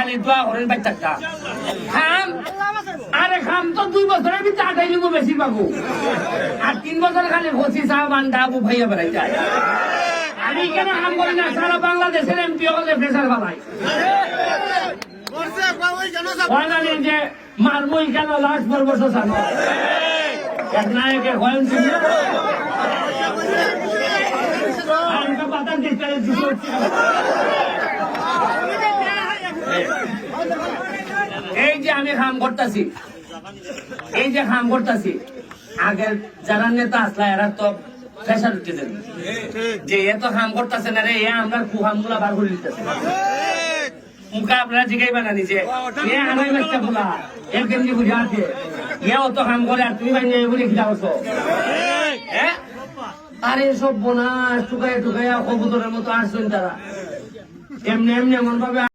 খালি দোয়া করেন বাচ্চাটা খাম আরে খাম তো 2 বছরের ভিতরে 28 নিব বেশি পাবো আর 3 বছর খালি ভসি চা বান্দা আবু ভাইয়া বেড়াই যায় আমি কেন কাম করি না সারা বাংলাদেশের এমপি হলে প্রেসার বানাই যে মারমুই কেন লাশ পর বছর সামনে এক নায়কে হয়েন ছিল এই যে আমি কাম করতেছি আগের যারা নেতা আসলা এরা তো প্রেশার উঠতেছে যে এত কাম করতেছে না রে আমরা কুহামগুলা বার করে দিতেছে মুখা আপনারা জিগাইবা না নিজে এ আনাই বাচ্চা গুলা এর কেমনি বুঝে আছে এ অত কাম করে আর তুমি ভাই নিয়ে বলে খিলা বসো আরে সব বোনা টুকাইয়া কবুতরের মতো আসছেন তারা এমনি এমন ভাবে